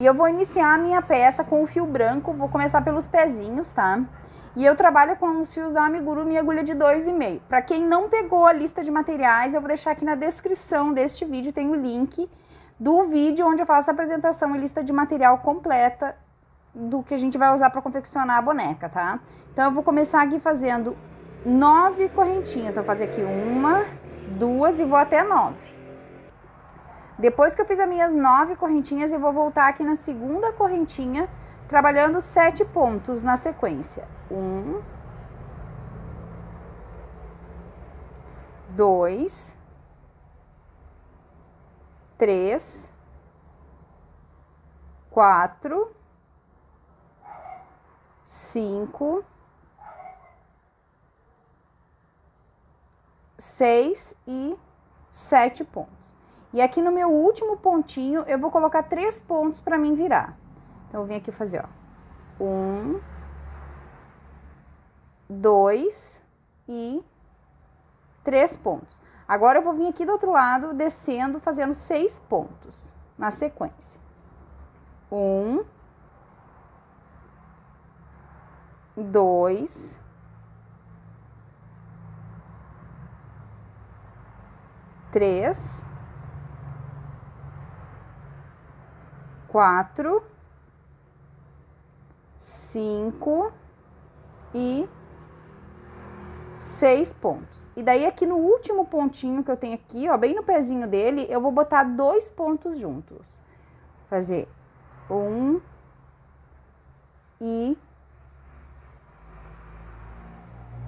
eu vou iniciar a minha peça com o fio branco, vou começar pelos pezinhos, tá? E eu trabalho com os fios da amigurumi e agulha de 2,5. Para quem não pegou a lista de materiais, eu vou deixar aqui na descrição deste vídeo, tem o link do vídeo onde eu faço a apresentação e lista de material completa do que a gente vai usar para confeccionar a boneca, tá? Então eu vou começar aqui fazendo 9 correntinhas. Então, vou fazer aqui 1, 2 e vou até 9. Depois que eu fiz as minhas 9 correntinhas, eu vou voltar aqui na segunda correntinha, trabalhando 7 pontos na sequência. 1, 2, 3, 4, 5, 6 e 7 pontos. E aqui no meu último pontinho, eu vou colocar 3 pontos para mim virar. Então, eu vim aqui fazer, ó, 1, 2 e 3 pontos. Agora, eu vou vir aqui do outro lado, descendo, fazendo 6 pontos na sequência. 1, 2, 3, 4, 5 e 6 pontos. E daí, aqui no último pontinho que eu tenho aqui, ó, bem no pezinho dele, eu vou botar 2 pontos juntos. Fazer 1 e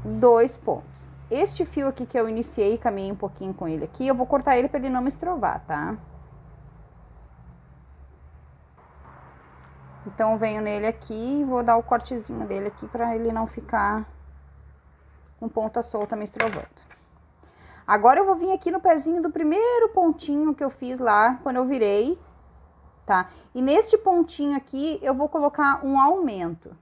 2 pontos. Este fio aqui que eu iniciei, caminhei um pouquinho com ele aqui, eu vou cortar ele para ele não me estrovar, tá? Então, eu venho nele aqui e vou dar o cortezinho dele aqui para ele não ficar com ponta solta me estrovando. Agora, eu vou vir aqui no pezinho do primeiro pontinho que eu fiz lá, quando eu virei, tá? E neste pontinho aqui, eu vou colocar um aumento.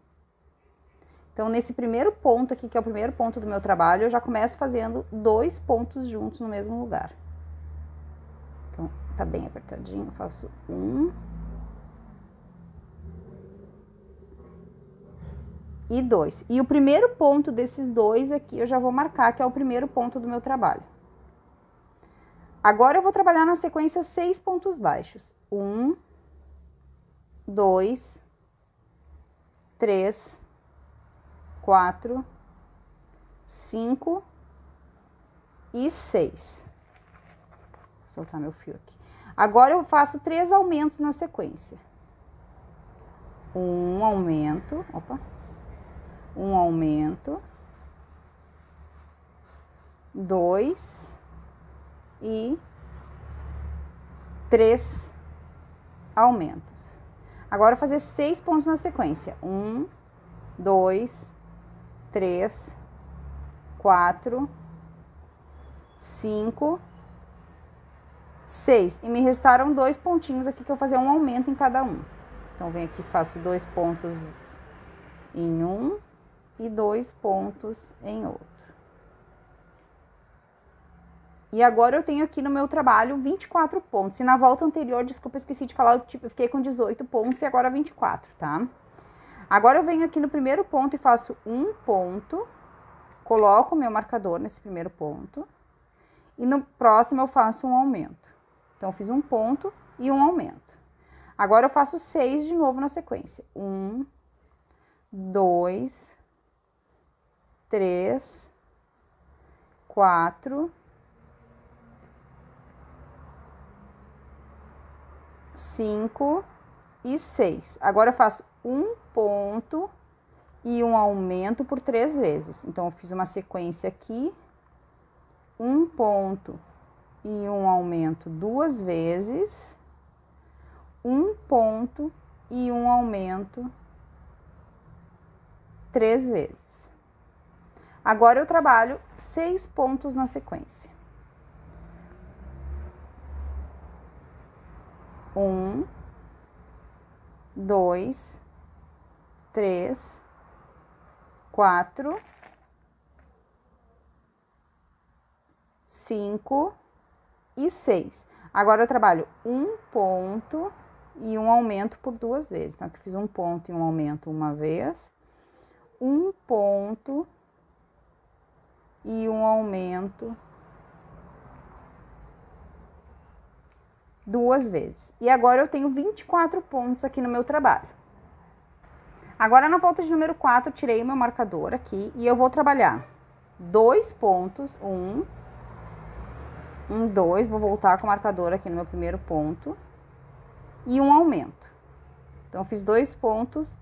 Então, nesse primeiro ponto aqui, que é o primeiro ponto do meu trabalho, eu já começo fazendo 2 pontos juntos no mesmo lugar. Então, tá bem apertadinho, eu faço 1... e 2. E o primeiro ponto desses 2 aqui, eu já vou marcar, que é o primeiro ponto do meu trabalho. Agora, eu vou trabalhar na sequência 6 pontos baixos. 1, 2, 3, 4, 5 e 6. Vou soltar meu fio aqui. Agora, eu faço 3 aumentos na sequência. Um aumento, opa. Um aumento, 2 e 3 aumentos. Agora, eu vou fazer 6 pontos na sequência. 1, 2, 3, 4, 5, 6. E me restaram 2 pontinhos aqui que eu vou fazer um aumento em cada um. Então, venho aqui e faço 2 pontos em um e 2 pontos em outro. E agora, eu tenho aqui no meu trabalho 24 pontos. E na volta anterior, desculpa, esqueci de falar, eu fiquei com 18 pontos e agora 24, tá? Agora, eu venho aqui no primeiro ponto e faço um ponto, coloco o meu marcador nesse primeiro ponto, e no próximo eu faço um aumento. Então, eu fiz um ponto e um aumento. Agora, eu faço 6 de novo na sequência. 1, 2, 3, 4, 5 e 6. Agora, eu faço um ponto e um aumento por 3 vezes. Então, eu fiz uma sequência aqui, um ponto e um aumento 2 vezes, um ponto e um aumento 3 vezes. Agora, eu trabalho 6 pontos na sequência. 1, 2, 3, 4, 5 e 6. Agora, eu trabalho um ponto e um aumento por 2 vezes. Então, aqui eu fiz um ponto e um aumento uma vez, um ponto e um aumento 2 vezes. E agora eu tenho 24 pontos aqui no meu trabalho. Agora, na volta de número 4, tirei o meu marcador aqui e eu vou trabalhar 2 pontos, 1, 2, vou voltar com o marcador aqui no meu primeiro ponto, e um aumento. Então, eu fiz 2 pontos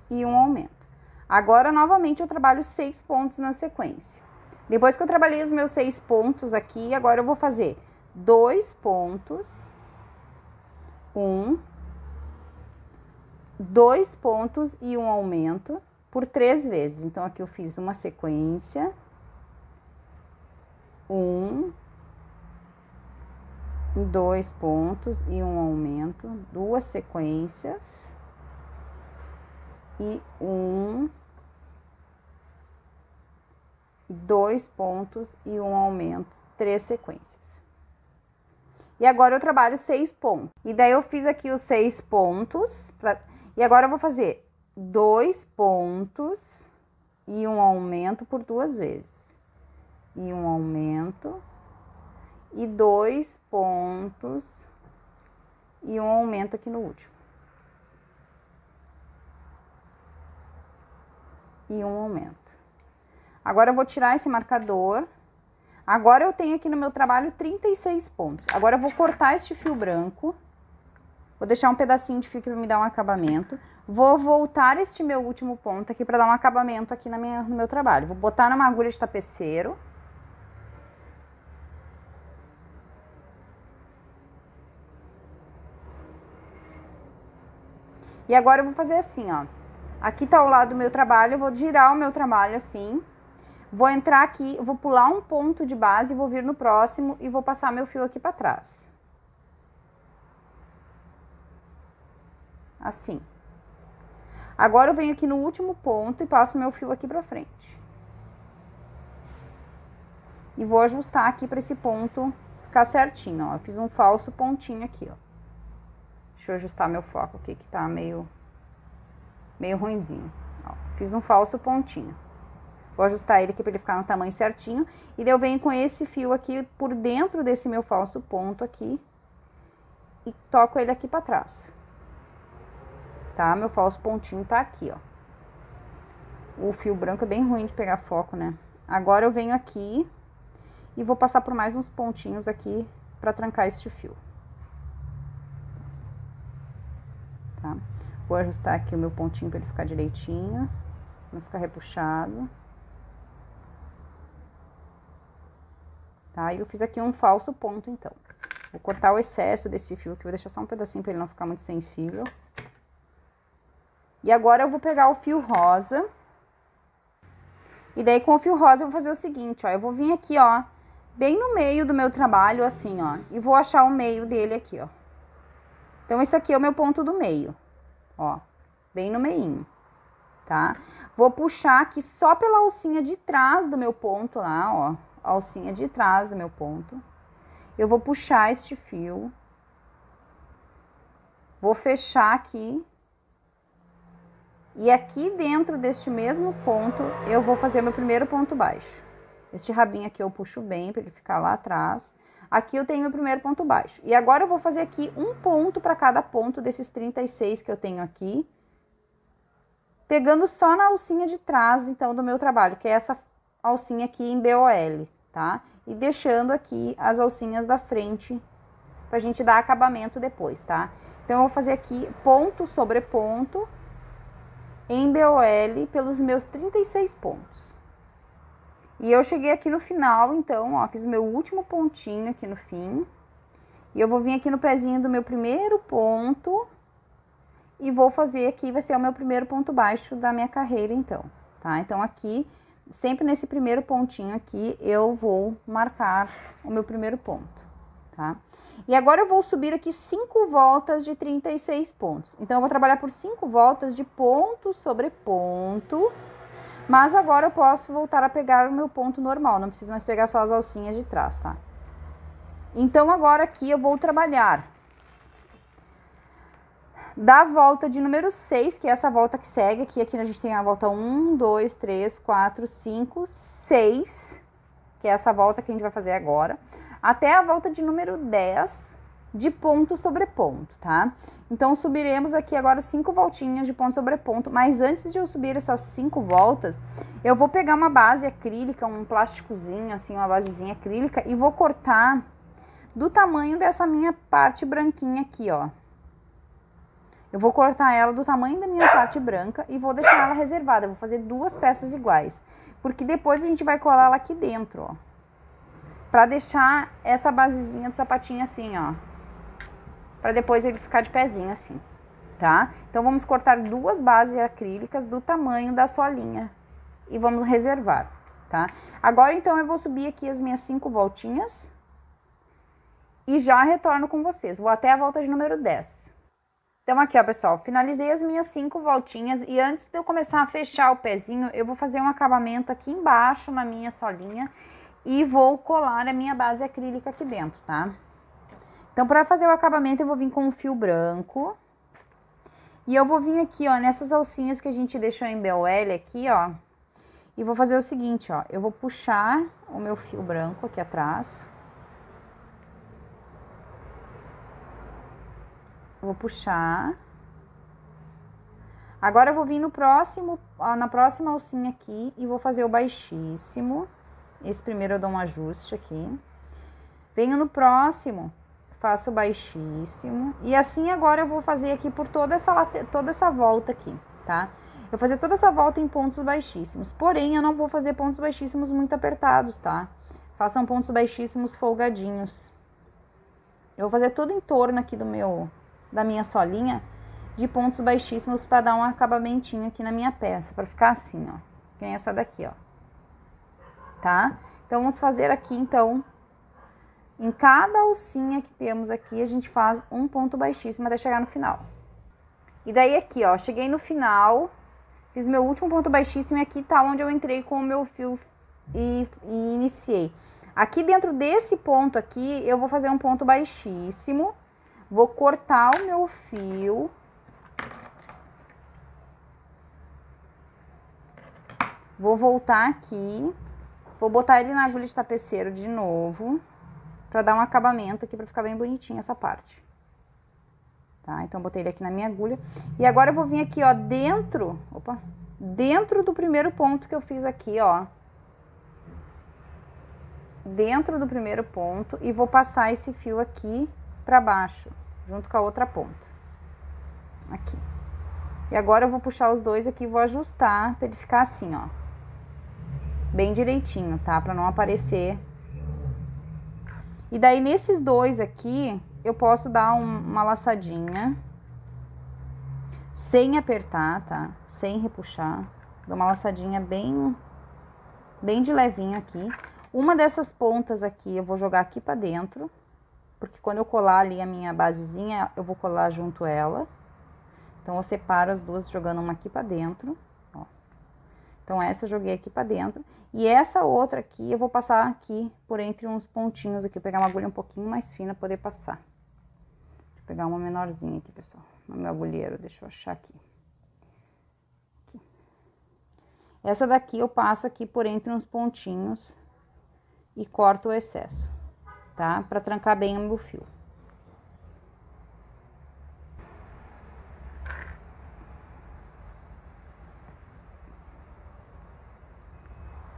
e um aumento. Agora, novamente, eu trabalho 6 pontos na sequência. Depois que eu trabalhei os meus 6 pontos aqui, agora eu vou fazer 2 pontos, 2 pontos e um aumento por 3 vezes. Então, aqui eu fiz uma sequência, 2 pontos e um aumento, 2 sequências, e 2 pontos e um aumento, 3 sequências. E agora eu trabalho 6 pontos. E daí eu fiz aqui os 6 pontos, e agora eu vou fazer 2 pontos e um aumento por 2 vezes. E um aumento, e 2 pontos e um aumento aqui no último. E um aumento. Agora eu vou tirar esse marcador. Agora eu tenho aqui no meu trabalho 36 pontos. Agora eu vou cortar este fio branco. Vou deixar um pedacinho de fio aqui para me dar um acabamento. Vou voltar este meu último ponto aqui para dar um acabamento aqui no meu trabalho. Vou botar numa agulha de tapeceiro. E agora eu vou fazer assim, ó. Aqui tá o lado do meu trabalho, eu vou girar o meu trabalho assim. Vou entrar aqui, vou pular um ponto de base, vou vir no próximo e vou passar meu fio aqui pra trás. Assim. Agora eu venho aqui no último ponto e passo meu fio aqui pra frente. E vou ajustar aqui pra esse ponto ficar certinho, ó. Eu fiz um falso pontinho aqui, ó. Deixa eu ajustar meu foco aqui, que tá meio ruinzinho. Ó, fiz um falso pontinho. Vou ajustar ele aqui para ele ficar no tamanho certinho. E daí eu venho com esse fio aqui por dentro desse meu falso ponto aqui. E toco ele aqui para trás. Tá? Meu falso pontinho tá aqui, ó. O fio branco é bem ruim de pegar foco, né? Agora eu venho aqui e vou passar por mais uns pontinhos aqui para trancar este fio. Tá? Vou ajustar aqui o meu pontinho para ele ficar direitinho, não ficar repuxado. Tá? E eu fiz aqui um falso ponto, então. Vou cortar o excesso desse fio aqui, vou deixar só um pedacinho para ele não ficar muito sensível. E agora eu vou pegar o fio rosa. E daí com o fio rosa eu vou fazer o seguinte, ó. Eu vou vir aqui, ó, bem no meio do meu trabalho, assim, ó. E vou achar o meio dele aqui, ó. Então, esse aqui é o meu ponto do meio, ó, bem no meinho, tá? Vou puxar aqui só pela alcinha de trás do meu ponto lá, ó, a alcinha de trás do meu ponto. Eu vou puxar este fio, vou fechar aqui, e aqui dentro deste mesmo ponto, eu vou fazer o meu primeiro ponto baixo. Este rabinho aqui eu puxo bem para ele ficar lá atrás. Aqui eu tenho meu primeiro ponto baixo. E agora eu vou fazer aqui um ponto para cada ponto desses 36 que eu tenho aqui. Pegando só na alcinha de trás, então, do meu trabalho, que é essa alcinha aqui em BOL, tá? E deixando aqui as alcinhas da frente, pra gente dar acabamento depois, tá? Então, eu vou fazer aqui ponto sobre ponto em BOL pelos meus 36 pontos. E eu cheguei aqui no final, então, ó, fiz o meu último pontinho aqui no fim. E eu vou vir aqui no pezinho do meu primeiro ponto. E vou fazer aqui, vai ser o meu primeiro ponto baixo da minha carreira, então, tá? Então, aqui, sempre nesse primeiro pontinho aqui, eu vou marcar o meu primeiro ponto, tá? E agora eu vou subir aqui 5 voltas de 36 pontos. Então, eu vou trabalhar por 5 voltas de ponto sobre ponto. Mas agora eu posso voltar a pegar o meu ponto normal, não preciso mais pegar só as alcinhas de trás, tá? Então, agora aqui eu vou trabalhar da volta de número 6, que é essa volta que segue aqui. Aqui a gente tem a volta 1, 2, 3, 4, 5, 6, que é essa volta que a gente vai fazer agora, até a volta de número 10, de ponto sobre ponto, tá? Então, subiremos aqui agora 5 voltinhas de ponto sobre ponto, mas antes de eu subir essas 5 voltas, eu vou pegar uma base acrílica, um plásticozinho, assim, uma basezinha acrílica, e vou cortar do tamanho dessa minha parte branquinha aqui, ó. Eu vou cortar ela do tamanho da minha parte branca e vou deixar ela reservada. Eu vou fazer 2 peças iguais, porque depois a gente vai colar ela aqui dentro, ó. Pra deixar essa basezinha do sapatinho assim, ó. Pra depois ele ficar de pezinho assim, tá? Então, vamos cortar 2 bases acrílicas do tamanho da solinha e vamos reservar, tá? Agora, então, eu vou subir aqui as minhas 5 voltinhas e já retorno com vocês. Vou até a volta de número 10. Então, aqui, ó, pessoal, finalizei as minhas 5 voltinhas e antes de eu começar a fechar o pezinho, eu vou fazer um acabamento aqui embaixo na minha solinha e vou colar a minha base acrílica aqui dentro, tá? Então, para fazer o acabamento, eu vou vir com um fio branco e eu vou vir aqui, ó, nessas alcinhas que a gente deixou em BOL aqui, ó, e vou fazer o seguinte, ó, eu vou puxar o meu fio branco aqui atrás. Vou puxar. Agora eu vou vir no próximo, ó, na próxima alcinha aqui e vou fazer o baixíssimo. Esse primeiro eu dou um ajuste aqui. Venho no próximo, faço o baixíssimo. E assim agora eu vou fazer aqui por toda essa volta aqui, tá? Eu vou fazer toda essa volta em pontos baixíssimos. Porém, eu não vou fazer pontos baixíssimos muito apertados, tá? Façam pontos baixíssimos folgadinhos. Eu vou fazer tudo em torno aqui da minha solinha de pontos baixíssimos para dar um acabamentinho aqui na minha peça, para ficar assim, ó, que nem essa daqui, ó, tá? Então, vamos fazer aqui, então, em cada alcinha que temos aqui, a gente faz um ponto baixíssimo até chegar no final. E daí aqui, ó, cheguei no final, fiz meu último ponto baixíssimo e aqui tá onde eu entrei com o meu fio e iniciei. Aqui dentro desse ponto aqui, eu vou fazer um ponto baixíssimo. Vou cortar o meu fio. Vou voltar aqui. Vou botar ele na agulha de tapeceiro de novo. Pra dar um acabamento aqui, pra ficar bem bonitinho essa parte. Tá? Então, botei ele aqui na minha agulha. E agora eu vou vir aqui, ó, dentro do primeiro ponto que eu fiz aqui, ó. Dentro do primeiro ponto. E vou passar esse fio aqui pra baixo, junto com a outra ponta. Aqui. E agora eu vou puxar os dois aqui e vou ajustar pra ele ficar assim, ó. Bem direitinho, tá? Pra não aparecer. E daí, nesses dois aqui, eu posso dar uma laçadinha. Sem apertar, tá? Sem repuxar. Dou uma laçadinha bem de levinho aqui. Uma dessas pontas aqui, eu vou jogar aqui pra dentro. Porque quando eu colar ali a minha basezinha, eu vou colar junto ela. Então, eu separo as duas jogando uma aqui pra dentro, ó. Então, essa eu joguei aqui pra dentro. E essa outra aqui, eu vou passar aqui por entre uns pontinhos aqui. Vou pegar uma agulha um pouquinho mais fina pra poder passar. Deixa eu pegar uma menorzinha aqui, pessoal. No meu agulheiro, deixa eu achar aqui. Essa daqui eu passo aqui por entre uns pontinhos e corto o excesso, tá? Pra trancar bem o meu fio.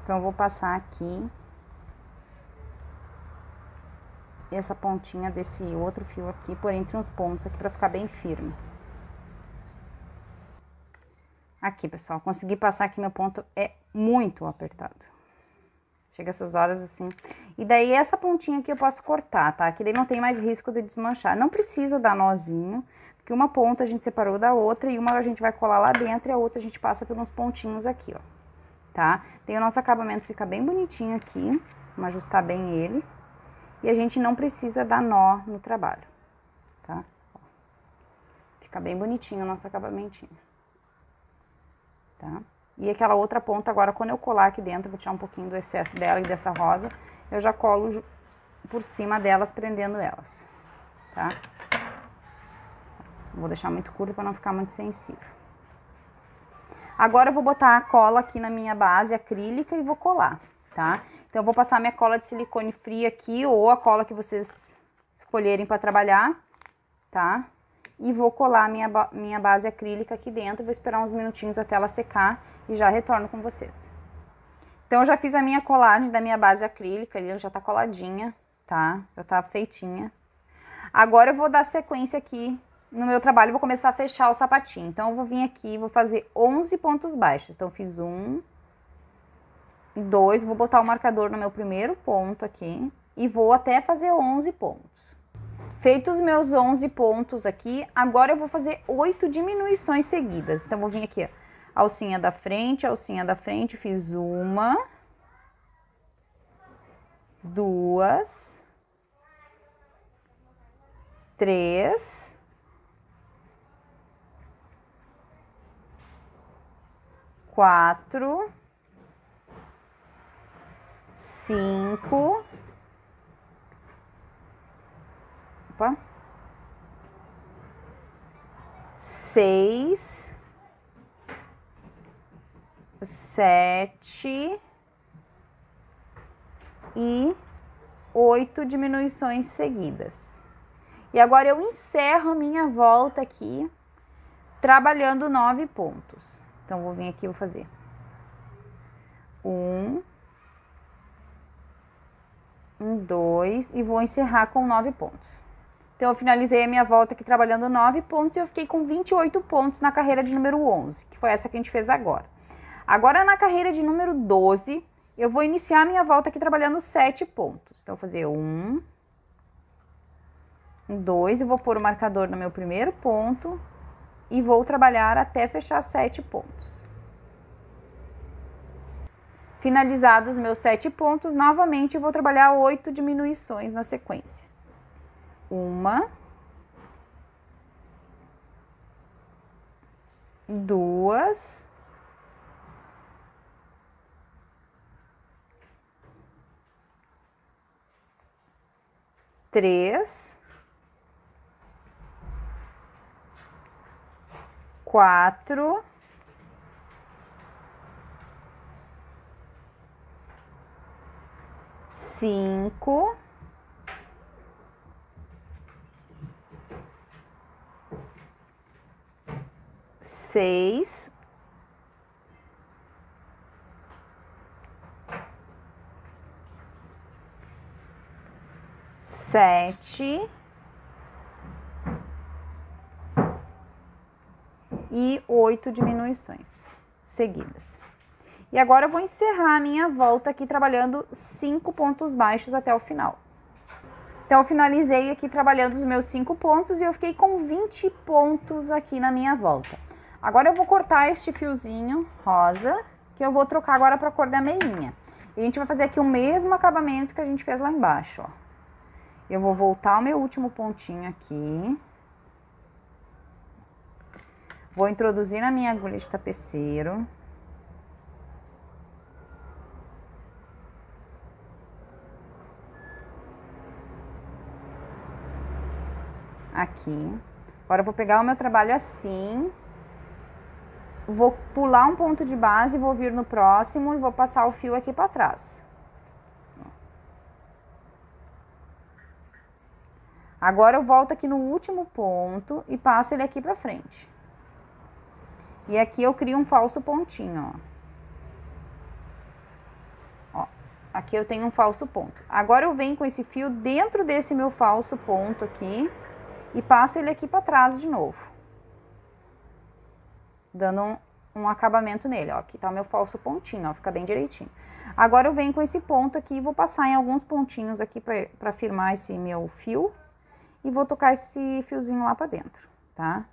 Então, eu vou passar aqui essa pontinha desse outro fio aqui por entre uns pontos aqui pra ficar bem firme. Aqui, pessoal, consegui passar aqui, meu ponto é muito apertado. Chega essas horas assim. E daí, essa pontinha aqui eu posso cortar, tá? Que daí não tem mais risco de desmanchar. Não precisa dar nozinho, porque uma ponta a gente separou da outra e uma a gente vai colar lá dentro e a outra a gente passa por uns pontinhos aqui, ó. Tá? Tem o nosso acabamento, fica bem bonitinho aqui. Vamos ajustar bem ele. E a gente não precisa dar nó no trabalho, tá? Ó. Fica bem bonitinho o nosso acabamentinho. Tá? E aquela outra ponta agora, quando eu colar aqui dentro, eu vou tirar um pouquinho do excesso dela e dessa rosa, eu já colo por cima delas, prendendo elas, tá? Vou deixar muito curto para não ficar muito sensível. Agora eu vou botar a cola aqui na minha base acrílica e vou colar, tá? Então eu vou passar minha cola de silicone fria aqui, ou a cola que vocês escolherem para trabalhar, tá? E vou colar minha base acrílica aqui dentro, vou esperar uns minutinhos até ela secar e já retorno com vocês. Então eu já fiz a minha colagem da minha base acrílica, ali ela já tá coladinha, tá? Já tá feitinha. Agora eu vou dar sequência aqui no meu trabalho, vou começar a fechar o sapatinho. Então eu vou vir aqui, vou fazer 11 pontos baixos. Então eu fiz 1, 2, vou botar o marcador no meu primeiro ponto aqui e vou até fazer 11 pontos. Feitos os meus 11 pontos aqui, agora eu vou fazer 8 diminuições seguidas. Então, vou vir aqui, ó, alcinha da frente, fiz 1, 2, 3, 4, 5, 6, 7 e 8 diminuições seguidas. E agora eu encerro a minha volta aqui, trabalhando 9 pontos. Então, vou vir aqui e vou fazer 1, 2 e vou encerrar com 9 pontos. Então, eu finalizei a minha volta aqui trabalhando 9 pontos e eu fiquei com 28 pontos na carreira de número 11, que foi essa que a gente fez agora. Agora, na carreira de número 12, eu vou iniciar a minha volta aqui trabalhando 7 pontos. Então, eu vou fazer 1, 2 e vou pôr o marcador no meu primeiro ponto e vou trabalhar até fechar 7 pontos. Finalizados os meus 7 pontos, novamente eu vou trabalhar 8 diminuições na sequência. 1, 2, 3, 4, 5, 6, 7 e 8 diminuições seguidas. E agora eu vou encerrar a minha volta aqui trabalhando 5 pontos baixos até o final. Então, eu finalizei aqui trabalhando os meus 5 pontos e eu fiquei com 20 pontos aqui na minha volta. Agora eu vou cortar este fiozinho rosa, que eu vou trocar agora para a cor da meinha. E a gente vai fazer aqui o mesmo acabamento que a gente fez lá embaixo, ó. Eu vou voltar o meu último pontinho aqui. Vou introduzir na minha agulha de tapeceiro. Aqui. Agora eu vou pegar o meu trabalho assim. Vou pular um ponto de base, vou vir no próximo e vou passar o fio aqui para trás. Agora eu volto aqui no último ponto e passo ele aqui pra frente. E aqui eu crio um falso pontinho, ó. Ó, aqui eu tenho um falso ponto. Agora eu venho com esse fio dentro desse meu falso ponto aqui e passo ele aqui pra trás de novo. Dando um acabamento nele, ó. Aqui tá o meu falso pontinho, ó, fica bem direitinho. Agora eu venho com esse ponto aqui e vou passar em alguns pontinhos aqui pra firmar esse meu fio. E vou tocar esse fiozinho lá pra dentro, tá?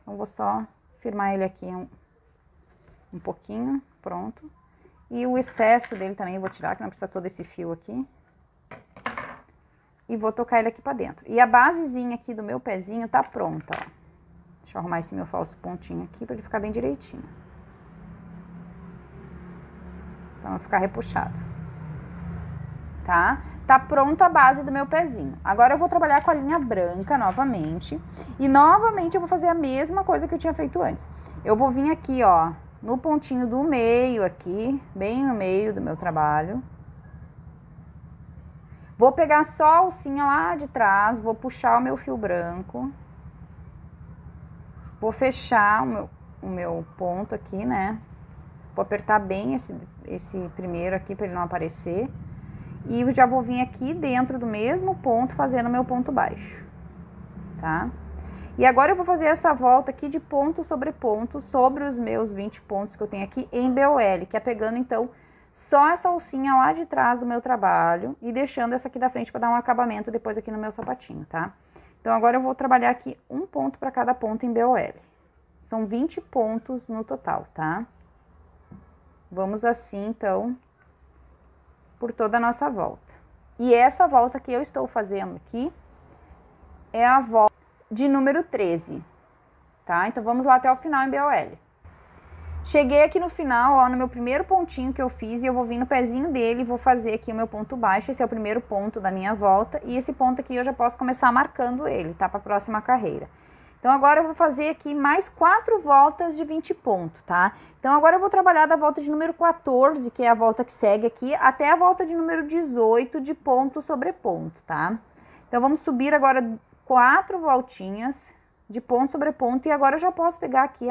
Então, vou só firmar ele aqui um pouquinho, pronto. E o excesso dele também eu vou tirar, que não precisa todo esse fio aqui. E vou tocar ele aqui pra dentro. E a basezinha aqui do meu pezinho tá pronta, ó. Deixa eu arrumar esse meu falso pontinho aqui pra ele ficar bem direitinho. Pra não ficar repuxado. Tá? Tá pronto a base do meu pezinho. Agora eu vou trabalhar com a linha branca novamente. E novamente eu vou fazer a mesma coisa que eu tinha feito antes. Eu vou vir aqui, ó, no pontinho do meio aqui, bem no meio do meu trabalho. Vou pegar só a alcinha lá de trás, vou puxar o meu fio branco. Vou fechar o meu ponto aqui, né? Vou apertar bem esse primeiro aqui para ele não aparecer. E já vou vir aqui dentro do mesmo ponto, fazendo o meu ponto baixo, tá? E agora eu vou fazer essa volta aqui de ponto sobre os meus 20 pontos que eu tenho aqui em BOL, que é pegando, então, só essa alcinha lá de trás do meu trabalho e deixando essa aqui da frente para dar um acabamento depois aqui no meu sapatinho, tá? Então, agora eu vou trabalhar aqui um ponto para cada ponto em BOL. São 20 pontos no total, tá? Vamos assim, então, por toda a nossa volta. E essa volta que eu estou fazendo aqui é a volta de número 13, tá? Então, vamos lá até o final em BOL. Cheguei aqui no final, ó, no meu primeiro pontinho que eu fiz, e eu vou vir no pezinho dele e vou fazer aqui o meu ponto baixo. Esse é o primeiro ponto da minha volta, e esse ponto aqui eu já posso começar marcando ele, tá? Para a próxima carreira. Então, agora eu vou fazer aqui mais 4 voltas de 20 pontos, tá? Então, agora eu vou trabalhar da volta de número 14, que é a volta que segue aqui, até a volta de número 18 de ponto sobre ponto, tá? Então, vamos subir agora 4 voltinhas de ponto sobre ponto, e agora eu já posso pegar aqui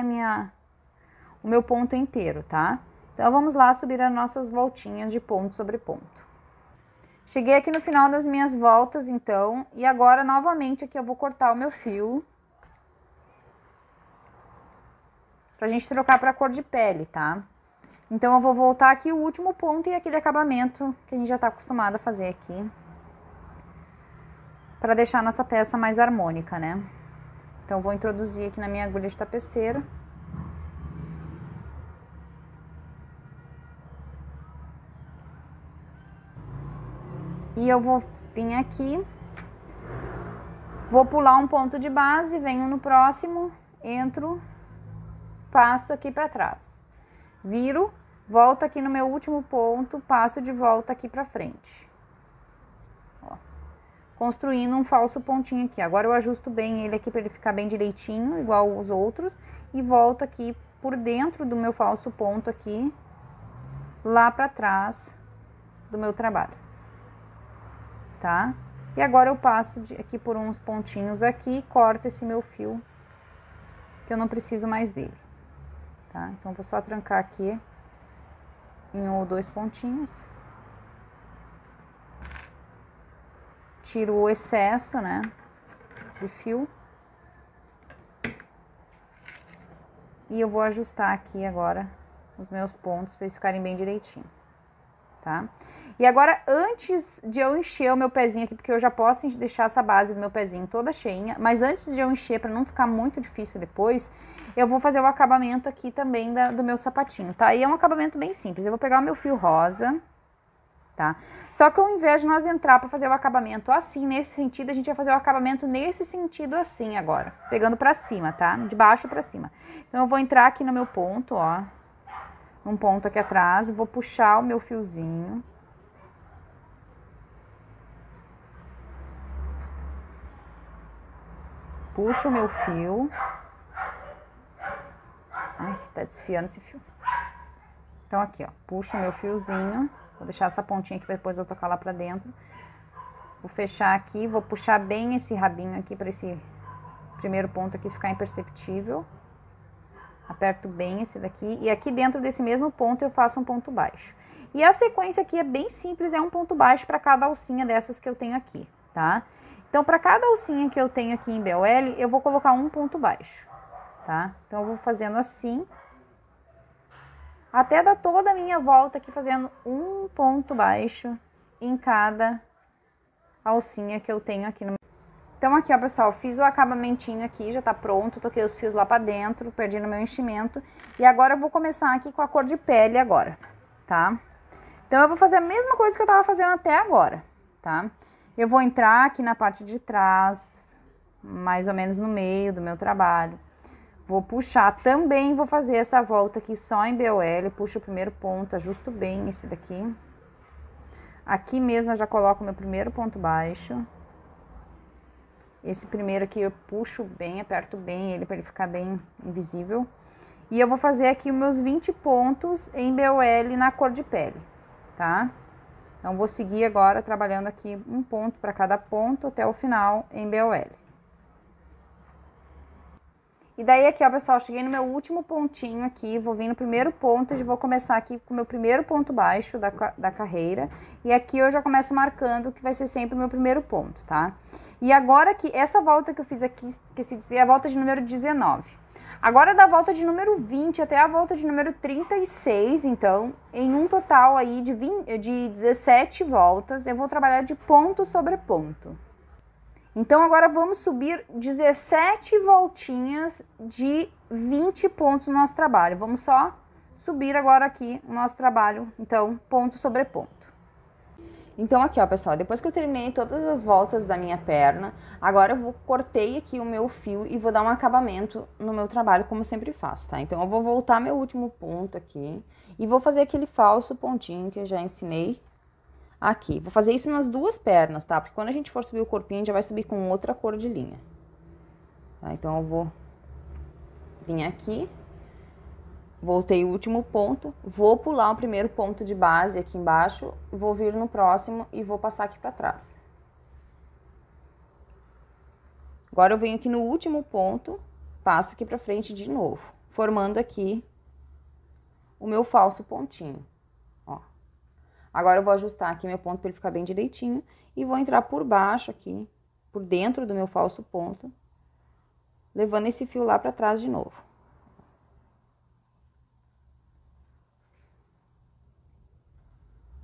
o meu ponto inteiro, tá? Então, vamos lá subir as nossas voltinhas de ponto sobre ponto. Cheguei aqui no final das minhas voltas, então, e agora, novamente, aqui eu vou cortar o meu fio, pra gente trocar pra cor de pele, tá? Então, eu vou voltar aqui o último ponto e aquele acabamento que a gente já tá acostumado a fazer aqui, pra deixar a nossa peça mais harmônica, né? Então, eu vou introduzir aqui na minha agulha de tapeceira. E eu vou vir aqui, vou pular um ponto de base, venho no próximo, entro, passo aqui para trás, viro, volto aqui no meu último ponto, passo de volta aqui para frente, ó, construindo um falso pontinho aqui. Agora eu ajusto bem ele aqui para ele ficar bem direitinho, igual os outros, e volto aqui por dentro do meu falso ponto aqui, lá para trás do meu trabalho, tá? E agora eu passo aqui por uns pontinhos aqui e corto esse meu fio, que eu não preciso mais dele. Tá? Então, vou só trancar aqui em 1 ou 2 pontinhos. Tiro o excesso, né, de fio. E eu vou ajustar aqui agora os meus pontos para eles ficarem bem direitinho, tá? E agora, antes de eu encher o meu pezinho aqui, porque eu já posso deixar essa base do meu pezinho toda cheinha, mas antes de eu encher, para não ficar muito difícil depois, eu vou fazer o acabamento aqui também do meu sapatinho, tá? E é um acabamento bem simples. Eu vou pegar o meu fio rosa, tá? Só que ao invés de nós entrar para fazer o acabamento assim, nesse sentido, a gente vai fazer o acabamento nesse sentido assim agora, pegando para cima, tá? De baixo para cima. Então, eu vou entrar aqui no meu ponto, ó, um ponto aqui atrás, vou puxar o meu fiozinho. Puxo o meu fio. Ai, tá desfiando esse fio. Então, aqui, ó, puxo o meu fiozinho. Vou deixar essa pontinha aqui pra depois eu tocar lá pra dentro. Vou fechar aqui, vou puxar bem esse rabinho aqui pra esse primeiro ponto aqui ficar imperceptível. Aperto bem esse daqui. E aqui dentro desse mesmo ponto eu faço um ponto baixo. E a sequência aqui é bem simples, é um ponto baixo pra cada alcinha dessas que eu tenho aqui, tá? Então, para cada alcinha que eu tenho aqui em BOL, eu vou colocar um ponto baixo, tá? Então, eu vou fazendo assim, até dar toda a minha volta aqui, fazendo um ponto baixo em cada alcinha que eu tenho aqui no... Então, aqui, ó, pessoal, fiz o acabamentinho aqui, já tá pronto, toquei os fios lá pra dentro, perdi no meu enchimento. E agora eu vou começar aqui com a cor de pele agora, tá? Então, eu vou fazer a mesma coisa que eu tava fazendo até agora, tá? Eu vou entrar aqui na parte de trás, mais ou menos no meio do meu trabalho. Vou puxar também, vou fazer essa volta aqui só em BOL, puxo o primeiro ponto, ajusto bem esse daqui. Aqui mesmo eu já coloco meu primeiro ponto baixo. Esse primeiro aqui eu puxo bem, aperto bem ele para ele ficar bem invisível. E eu vou fazer aqui os meus 20 pontos em BOL na cor de pele, tá? Então, vou seguir agora trabalhando aqui um ponto para cada ponto até o final em BOL. E daí aqui, ó, pessoal, cheguei no meu último pontinho aqui, vou vir no primeiro ponto e vou começar aqui com o meu primeiro ponto baixo da carreira. E aqui eu já começo marcando que vai ser sempre o meu primeiro ponto, tá? E agora que essa volta que eu fiz aqui, esqueci de dizer, é a volta de número 19. Agora da volta de número 20 até a volta de número 36, então, em um total aí de 17 voltas, eu vou trabalhar de ponto sobre ponto. Então, agora vamos subir 17 voltinhas de 20 pontos no nosso trabalho. Vamos só subir agora aqui o nosso trabalho, então, ponto sobre ponto. Então, aqui, ó, pessoal, depois que eu terminei todas as voltas da minha perna, agora eu cortei aqui o meu fio e vou dar um acabamento no meu trabalho, como eu sempre faço, tá? Então, eu vou voltar meu último ponto aqui e vou fazer aquele falso pontinho que eu já ensinei aqui. Vou fazer isso nas duas pernas, tá? Porque quando a gente for subir o corpinho, a gente já vai subir com outra cor de linha. Tá? Então, eu vou vir aqui, voltei o último ponto, vou pular o primeiro ponto de base aqui embaixo, vou vir no próximo e vou passar aqui pra trás. Agora, eu venho aqui no último ponto, passo aqui pra frente de novo, formando aqui o meu falso pontinho. Agora, eu vou ajustar aqui meu ponto para ele ficar bem direitinho e vou entrar por baixo aqui, por dentro do meu falso ponto, levando esse fio lá para trás de novo.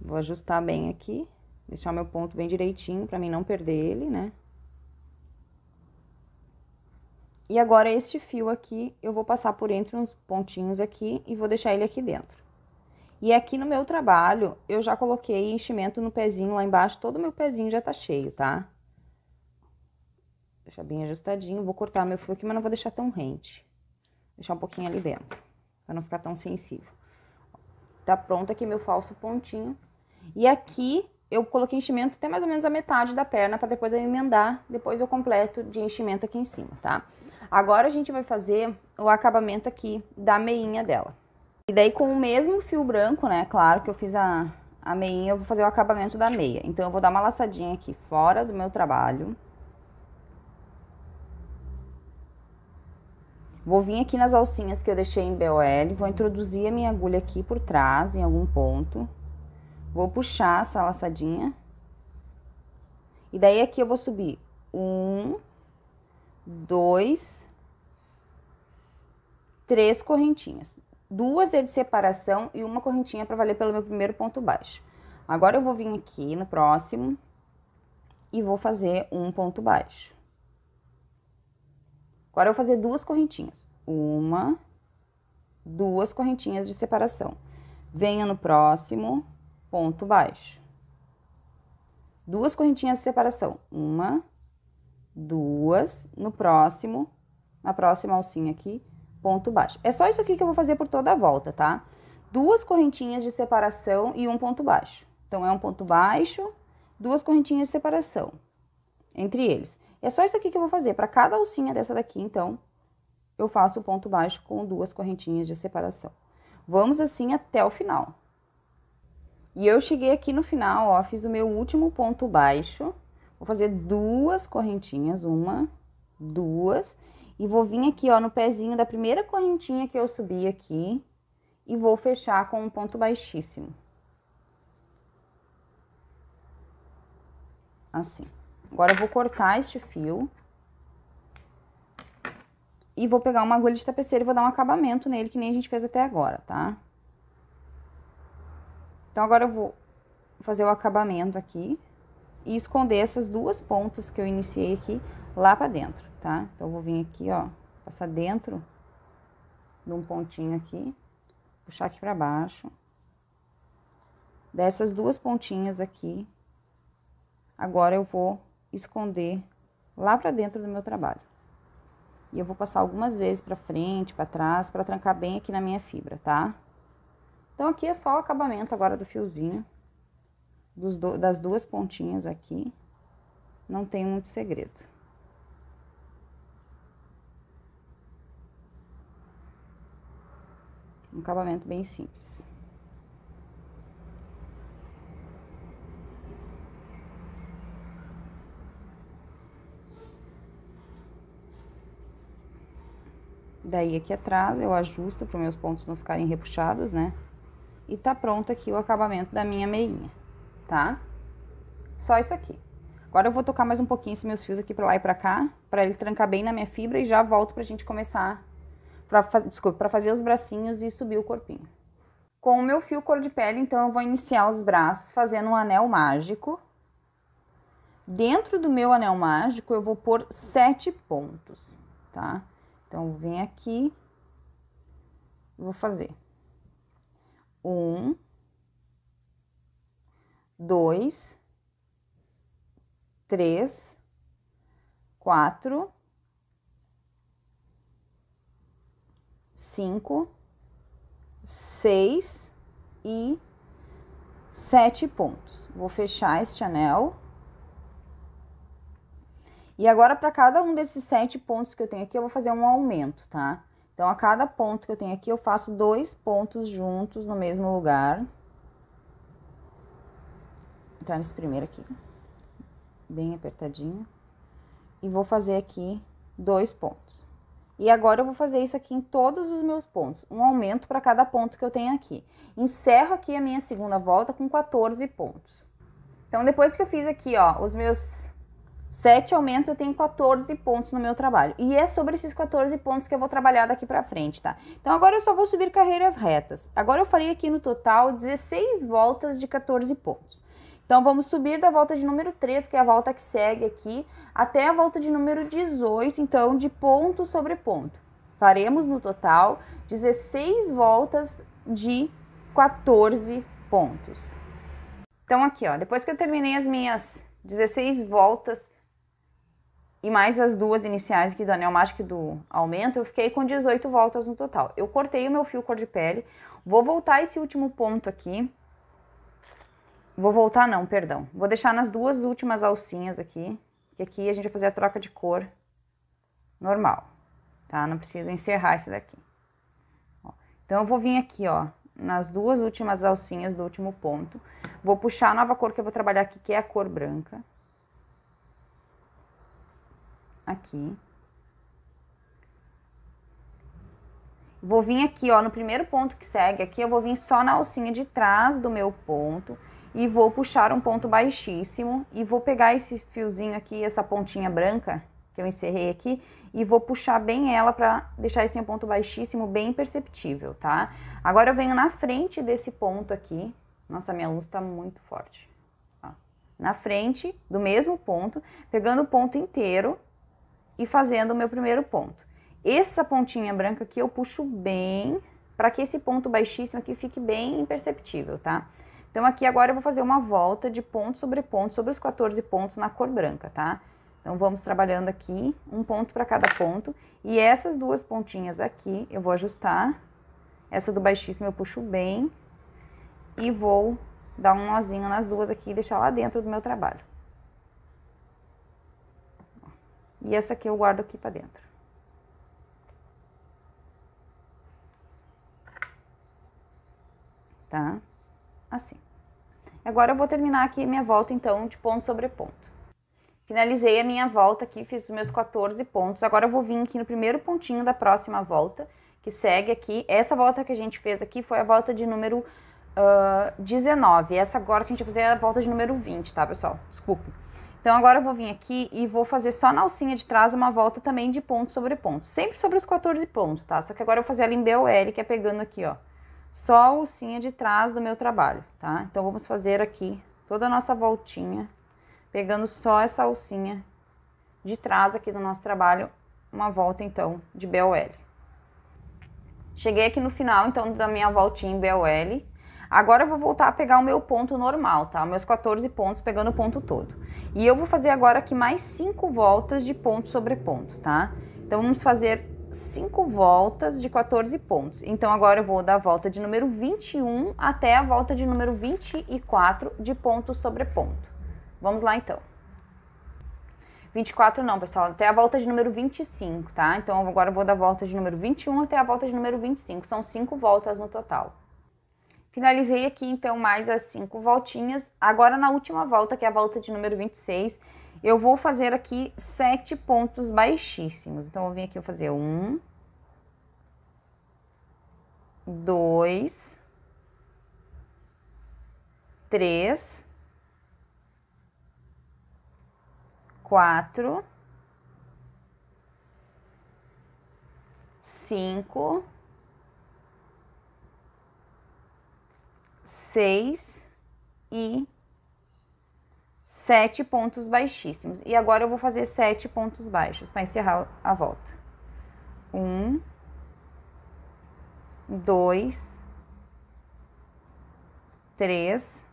Vou ajustar bem aqui, deixar o meu ponto bem direitinho para mim não perder ele, né? E agora, este fio aqui, eu vou passar por entre uns pontinhos aqui e vou deixar ele aqui dentro. E aqui no meu trabalho, eu já coloquei enchimento no pezinho lá embaixo, todo o meu pezinho já tá cheio, tá? Deixar bem ajustadinho, vou cortar meu fio aqui, mas não vou deixar tão rente. Deixar um pouquinho ali dentro, pra não ficar tão sensível. Tá pronto aqui meu falso pontinho. E aqui, eu coloquei enchimento até mais ou menos a metade da perna, pra depois eu emendar, depois eu completo de enchimento aqui em cima, tá? Agora, a gente vai fazer o acabamento aqui da meinha dela. E daí, com o mesmo fio branco, né, claro que eu fiz a meinha, eu vou fazer o acabamento da meia. Então, eu vou dar uma laçadinha aqui fora do meu trabalho. Vou vir aqui nas alcinhas que eu deixei em BOL, vou introduzir a minha agulha aqui por trás, em algum ponto. Vou puxar essa laçadinha. E daí, aqui eu vou subir 1, 2, 3 correntinhas. 2 é de separação e uma correntinha para valer pelo meu primeiro ponto baixo. Agora, eu vou vir aqui no próximo e vou fazer um ponto baixo. Agora, eu vou fazer 2 correntinhas. 1, 2 correntinhas de separação. Venho no próximo, ponto baixo. 2 correntinhas de separação. 1, 2, no próximo, na próxima alcinha aqui, ponto baixo. É só isso aqui que eu vou fazer por toda a volta, tá? 2 correntinhas de separação e um ponto baixo. Então, é um ponto baixo, 2 correntinhas de separação entre eles. É só isso aqui que eu vou fazer. Para cada alcinha dessa daqui, então, eu faço o ponto baixo com 2 correntinhas de separação. Vamos assim até o final. E eu cheguei aqui no final, ó, fiz o meu último ponto baixo. Vou fazer 2 correntinhas, 1, 2... E vou vir aqui, ó, no pezinho da primeira correntinha que eu subi aqui e vou fechar com um ponto baixíssimo. Assim. Agora, eu vou cortar este fio e vou pegar uma agulha de tapeceira e vou dar um acabamento nele, que nem a gente fez até agora, tá? Então, agora eu vou fazer o acabamento aqui e esconder essas 2 pontas que eu iniciei aqui lá pra dentro, tá? Então, eu vou vir aqui, ó, passar dentro de um pontinho aqui, puxar aqui pra baixo. Dessas 2 pontinhas aqui, agora eu vou esconder lá pra dentro do meu trabalho. E eu vou passar algumas vezes pra frente, pra trás, pra trancar bem aqui na minha fibra, tá? Então, aqui é só o acabamento agora do fiozinho. das duas pontinhas aqui, não tem muito segredo. Um acabamento bem simples. Daí aqui atrás eu ajusto para os meus pontos não ficarem repuxados, né? E tá pronto aqui o acabamento da minha meinha, tá? Só isso aqui. Agora eu vou tocar mais um pouquinho esses meus fios aqui pra lá e pra cá, pra ele trancar bem na minha fibra e já volto pra gente começar, pra fazer os bracinhos e subir o corpinho. Com o meu fio cor de pele, então, eu vou iniciar os braços fazendo um anel mágico. Dentro do meu anel mágico, eu vou pôr 7 pontos, tá? Então, vem aqui, vou fazer 1, 2, 3, 4, 5, 6 e 7 pontos. Vou fechar este anel. E agora, para cada um desses 7 pontos que eu tenho aqui, eu vou fazer um aumento, tá? Então, a cada ponto que eu tenho aqui, eu faço 2 pontos juntos no mesmo lugar. Vou entrar nesse primeiro aqui, bem apertadinho. E vou fazer aqui 2 pontos. E agora, eu vou fazer isso aqui em todos os meus pontos. Um aumento para cada ponto que eu tenho aqui. Encerro aqui a minha segunda volta com 14 pontos. Então, depois que eu fiz aqui, ó, os meus 7 aumentos, eu tenho 14 pontos no meu trabalho. E é sobre esses 14 pontos que eu vou trabalhar daqui pra frente, tá? Então, agora eu só vou subir carreiras retas. Agora, eu farei aqui no total 16 voltas de 14 pontos. Então, vamos subir da volta de número 3, que é a volta que segue aqui, até a volta de número 18, então, de ponto sobre ponto. Faremos no total 16 voltas de 14 pontos. Então, aqui, ó, depois que eu terminei as minhas 16 voltas e mais as duas iniciais aqui do anel mágico e do aumento, eu fiquei com 18 voltas no total. Eu cortei o meu fio cor de pele, vou voltar esse último ponto aqui. Vou voltar não, perdão. Vou deixar nas duas últimas alcinhas aqui, que aqui a gente vai fazer a troca de cor normal, tá? Não precisa encerrar esse daqui. Ó, então, eu vou vir aqui, ó, nas duas últimas alcinhas do último ponto. Vou puxar a nova cor que eu vou trabalhar aqui, que é a cor branca. Aqui. Vou vir aqui, ó, no primeiro ponto que segue aqui, eu vou vir só na alcinha de trás do meu ponto e vou puxar um ponto baixíssimo e vou pegar esse fiozinho aqui, essa pontinha branca que eu encerrei aqui e vou puxar bem ela pra deixar esse ponto baixíssimo bem perceptível, tá? Agora eu venho na frente desse ponto aqui. Nossa, minha luz tá muito forte. Ó, na frente do mesmo ponto, pegando o ponto inteiro e fazendo o meu primeiro ponto. Essa pontinha branca aqui eu puxo bem, para que esse ponto baixíssimo aqui fique bem imperceptível, tá? Então, aqui agora eu vou fazer uma volta de ponto sobre os 14 pontos na cor branca, tá? Então, vamos trabalhando aqui, um ponto para cada ponto. E essas duas pontinhas aqui, eu vou ajustar. Essa do baixíssimo eu puxo bem e vou dar um nozinho nas duas aqui e deixar lá dentro do meu trabalho. E essa aqui eu guardo aqui para dentro. Tá? Assim. Agora eu vou terminar aqui minha volta, então, de ponto sobre ponto. Finalizei a minha volta aqui, fiz os meus 14 pontos. Agora eu vou vir aqui no primeiro pontinho da próxima volta, que segue aqui. Essa volta que a gente fez aqui foi a volta de número 19. Essa agora que a gente vai fazer é a volta de número 20, tá, pessoal? Desculpe. Então, agora eu vou vir aqui e vou fazer só na alcinha de trás uma volta também de ponto sobre ponto. Sempre sobre os 14 pontos, tá? Só que agora eu vou fazer ela em BOL, que é pegando aqui, ó. Só a alcinha de trás do meu trabalho, tá? Então, vamos fazer aqui toda a nossa voltinha, pegando só essa alcinha de trás aqui do nosso trabalho, uma volta, então, de BOL. Cheguei aqui no final, então, da minha voltinha em BOL. Agora eu vou voltar a pegar o meu ponto normal, tá? Meus 14 pontos, pegando o ponto todo. E eu vou fazer agora aqui mais 5 voltas de ponto sobre ponto, tá? Então, vamos fazer 5 voltas de 14 pontos. Então, agora eu vou da volta de número 21 até a volta de número 24 de ponto sobre ponto. Vamos lá, então. 24 não, pessoal, até a volta de número 25, tá? Então, agora eu vou da volta de número 21 até a volta de número 25. São 5 voltas no total. Finalizei aqui, então, mais as 5 voltinhas. Agora, na última volta, que é a volta de número 26, eu vou fazer aqui 7 pontos baixíssimos. Então, eu vou vir aqui, eu vou fazer 1, 2, 3, 4, 5, 6 e 7 pontos baixíssimos. E agora eu vou fazer 7 pontos baixos para encerrar a volta. 1, 2, 3,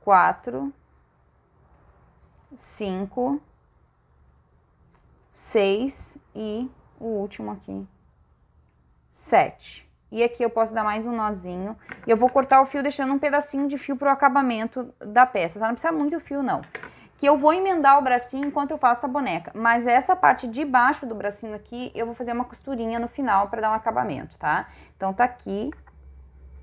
4, 5, 6 e o último aqui, 7. E aqui eu posso dar mais um nozinho. E eu vou cortar o fio deixando um pedacinho de fio pro acabamento da peça, tá? Não precisa muito fio, não. Que eu vou emendar o bracinho enquanto eu faço a boneca. Mas essa parte de baixo do bracinho aqui, eu vou fazer uma costurinha no final para dar um acabamento, tá? Então, tá aqui,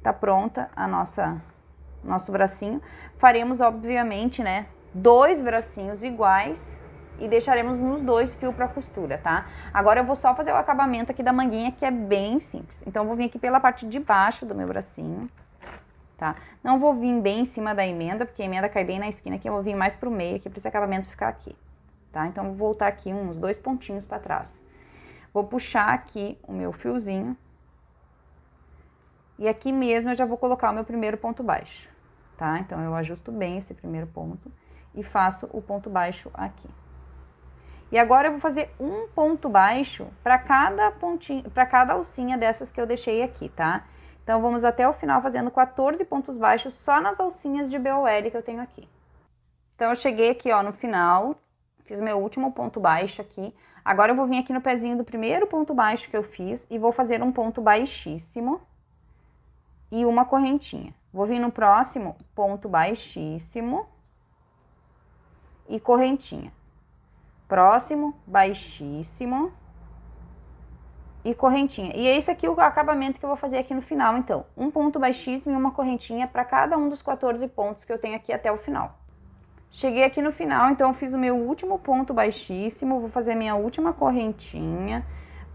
tá pronta a nosso bracinho. Faremos, obviamente, né, 2 bracinhos iguais e deixaremos nos 2 fios para costura, tá? Agora eu vou só fazer o acabamento aqui da manguinha, que é bem simples. Então, eu vou vir aqui pela parte de baixo do meu bracinho, tá? Não vou vir bem em cima da emenda, porque a emenda cai bem na esquina aqui, eu vou vir mais pro meio aqui, para esse acabamento ficar aqui, tá? Então, eu vou voltar aqui uns 2 pontinhos para trás. Vou puxar aqui o meu fiozinho. E aqui mesmo eu já vou colocar o meu primeiro ponto baixo, tá? Então, eu ajusto bem esse primeiro ponto e faço o ponto baixo aqui. E agora eu vou fazer um ponto baixo para cada pontinho, para cada alcinha dessas que eu deixei aqui, tá? Então, vamos até o final fazendo 14 pontos baixos só nas alcinhas de BOL que eu tenho aqui. Então, eu cheguei aqui, ó, no final, fiz meu último ponto baixo aqui. Agora, eu vou vir aqui no pezinho do primeiro ponto baixo que eu fiz e vou fazer um ponto baixíssimo e uma correntinha. Vou vir no próximo ponto baixíssimo e correntinha. Próximo, baixíssimo e correntinha. E esse aqui é o acabamento que eu vou fazer aqui no final, então. Um ponto baixíssimo e uma correntinha para cada um dos 14 pontos que eu tenho aqui até o final. Cheguei aqui no final, então eu fiz o meu último ponto baixíssimo, vou fazer a minha última correntinha,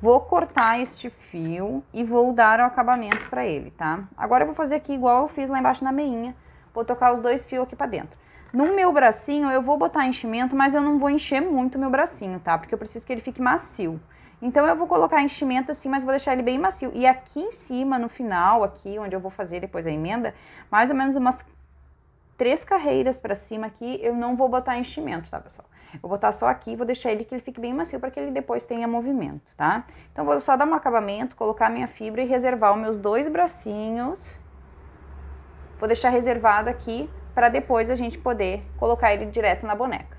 vou cortar este fio e vou dar o acabamento para ele, tá? Agora eu vou fazer aqui igual eu fiz lá embaixo na meinha, vou tocar os 2 fios aqui para dentro. No meu bracinho, eu vou botar enchimento, mas eu não vou encher muito o meu bracinho, tá? Porque eu preciso que ele fique macio. Então, eu vou colocar enchimento assim, mas vou deixar ele bem macio. E aqui em cima, no final, aqui, onde eu vou fazer depois a emenda, mais ou menos umas 3 carreiras pra cima aqui, eu não vou botar enchimento, tá, pessoal? Eu vou botar só aqui, vou deixar ele que ele fique bem macio para que ele depois tenha movimento, tá? Então, vou só dar um acabamento, colocar a minha fibra e reservar os meus 2 bracinhos. Vou deixar reservado aqui para depois a gente poder colocar ele direto na boneca.